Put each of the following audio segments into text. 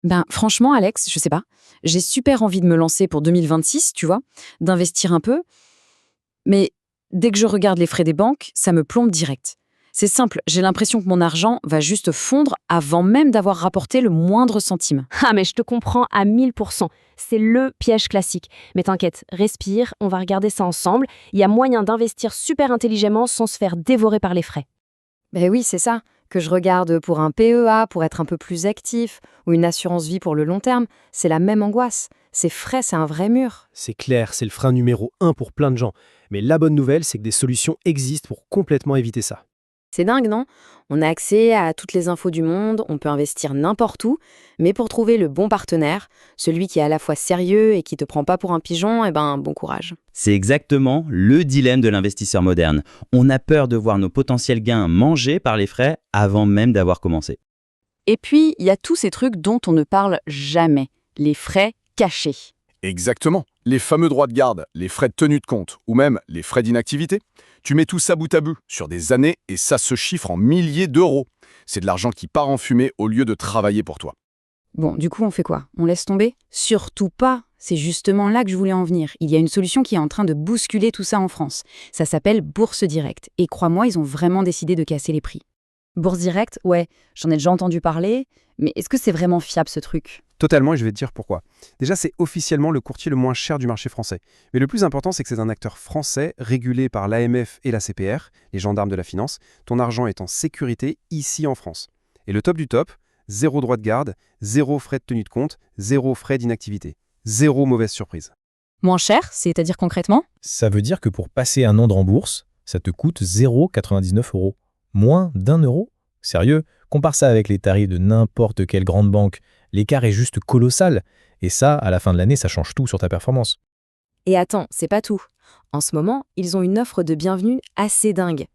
Ben, franchement, Alex, je sais pas. J'ai super envie de me lancer pour 2026, tu vois, d'investir un peu. Mais dès que je regarde les frais des banques, ça me plombe direct. C'est simple, j'ai l'impression que mon argent va juste fondre avant même d'avoir rapporté le moindre centime. Ah, mais je te comprends à 1000%. C'est le piège classique. Mais t'inquiète, respire, on va regarder ça ensemble. Il y a moyen d'investir super intelligemment sans se faire dévorer par les frais. Ben oui, c'est ça. Que je regarde pour un PEA, pour être un peu plus actif, ou une assurance vie pour le long terme, c'est la même angoisse. Ces frais, c'est un vrai mur. C'est clair, c'est le frein numéro un pour plein de gens. Mais la bonne nouvelle, c'est que des solutions existent pour complètement éviter ça. C'est dingue, non? On a accès à toutes les infos du monde, on peut investir n'importe où, mais pour trouver le bon partenaire, celui qui est à la fois sérieux et qui te prend pas pour un pigeon, eh ben, bon courage. C'est exactement le dilemme de l'investisseur moderne. On a peur de voir nos potentiels gains mangés par les frais avant même d'avoir commencé. Et puis, il y a tous ces trucs dont on ne parle jamais, les frais cachés. Exactement. Les fameux droits de garde, les frais de tenue de compte ou même les frais d'inactivité. Tu mets tout ça bout à bout sur des années et ça se chiffre en milliers d'euros. C'est de l'argent qui part en fumée au lieu de travailler pour toi. Bon, du coup, on fait quoi? On laisse tomber? Surtout pas. C'est justement là que je voulais en venir. Il y a une solution qui est en train de bousculer tout ça en France. Ça s'appelle Bourse Directe. Et crois-moi, ils ont vraiment décidé de casser les prix. Bourse Directe, ouais, j'en ai déjà entendu parler, mais est-ce que c'est vraiment fiable ce truc? Totalement, et je vais te dire pourquoi. Déjà, c'est officiellement le courtier le moins cher du marché français. Mais le plus important, c'est que c'est un acteur français régulé par l'AMF et la CPR, les gendarmes de la finance. Ton argent est en sécurité ici en France. Et le top du top, zéro droit de garde, zéro frais de tenue de compte, zéro frais d'inactivité. Zéro mauvaise surprise. Moins cher, c'est-à-dire concrètement? Ça veut dire que pour passer un an en bourse, ça te coûte 0,99 €. Moins d'1 €? Sérieux? Compare ça avec les tarifs de n'importe quelle grande banque. L'écart est juste colossal. Et ça, à la fin de l'année, ça change tout sur ta performance. Et attends, c'est pas tout. En ce moment, ils ont une offre de bienvenue assez dingue.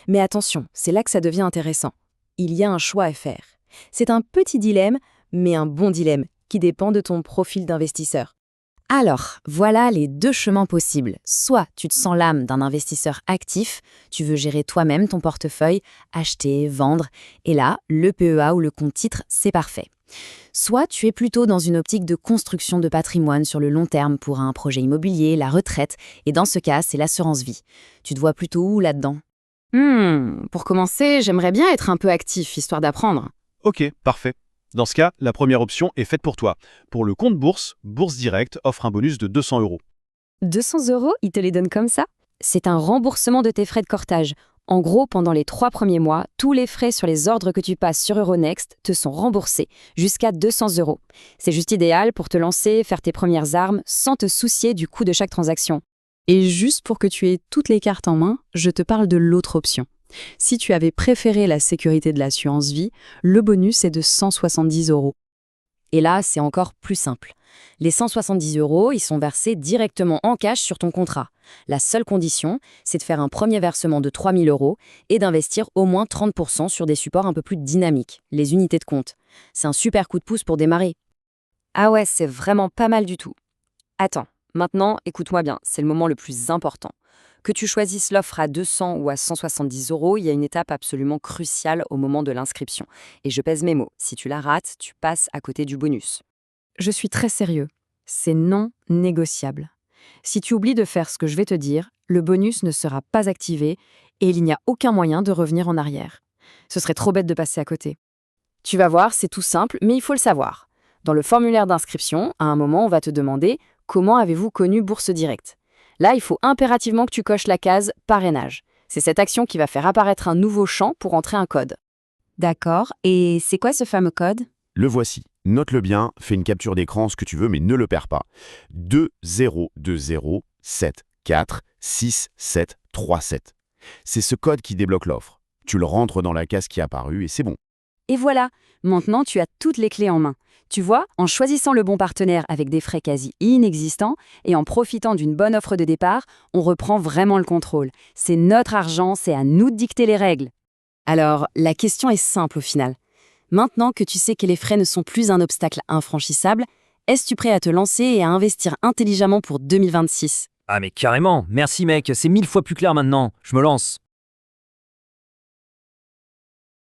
Mais attention, c'est là que ça devient intéressant. Il y a un choix à faire. C'est un petit dilemme, mais un bon dilemme, qui dépend de ton profil d'investisseur. Alors, voilà les deux chemins possibles. Soit tu te sens l'âme d'un investisseur actif, tu veux gérer toi-même ton portefeuille, acheter, vendre, et là, le PEA ou le compte titre, c'est parfait. Soit tu es plutôt dans une optique de construction de patrimoine sur le long terme pour un projet immobilier, la retraite, et dans ce cas, c'est l'assurance vie. Tu te vois plutôt où là-dedans? Pour commencer, j'aimerais bien être un peu actif, histoire d'apprendre. Ok, parfait. Dans ce cas, la première option est faite pour toi. Pour le compte bourse, Bourse Direct offre un bonus de 200 €. 200 €, ils te les donnent comme ça? C'est un remboursement de tes frais de courtage. En gros, pendant les 3 premiers mois, tous les frais sur les ordres que tu passes sur Euronext te sont remboursés, jusqu'à 200 €. C'est juste idéal pour te lancer, faire tes premières armes, sans te soucier du coût de chaque transaction. Et juste pour que tu aies toutes les cartes en main, je te parle de l'autre option. Si tu avais préféré la sécurité de l'assurance vie, le bonus est de 170 €. Et là, c'est encore plus simple. Les 170 €, ils sont versés directement en cash sur ton contrat. La seule condition, c'est de faire un premier versement de 3 000 € et d'investir au moins 30% sur des supports un peu plus dynamiques, les unités de compte. C'est un super coup de pouce pour démarrer. Ah ouais, c'est vraiment pas mal du tout. Attends, maintenant, écoute-moi bien, c'est le moment le plus important. Que tu choisisses l'offre à 200 ou à 170 €, il y a une étape absolument cruciale au moment de l'inscription. Et je pèse mes mots, si tu la rates, tu passes à côté du bonus. Je suis très sérieux. C'est non négociable. Si tu oublies de faire ce que je vais te dire, le bonus ne sera pas activé et il n'y a aucun moyen de revenir en arrière. Ce serait trop bête de passer à côté. Tu vas voir, c'est tout simple, mais il faut le savoir. Dans le formulaire d'inscription, à un moment, on va te demander « Comment avez-vous connu Bourse Directe ?» Là, il faut impérativement que tu coches la case « Parrainage ». C'est cette action qui va faire apparaître un nouveau champ pour entrer un code. D'accord, et c'est quoi ce fameux code? Le voici. Note-le bien, fais une capture d'écran, ce que tu veux, mais ne le perds pas. 2020746737. C'est ce code qui débloque l'offre. Tu le rentres dans la case qui est apparue et c'est bon. Et voilà, maintenant tu as toutes les clés en main. Tu vois, en choisissant le bon partenaire avec des frais quasi inexistants et en profitant d'une bonne offre de départ, on reprend vraiment le contrôle. C'est notre argent, c'est à nous de dicter les règles. Alors, la question est simple au final. Maintenant que tu sais que les frais ne sont plus un obstacle infranchissable, es-tu prêt à te lancer et à investir intelligemment pour 2026? Ah mais carrément, merci mec, c'est 1000 fois plus clair maintenant, je me lance.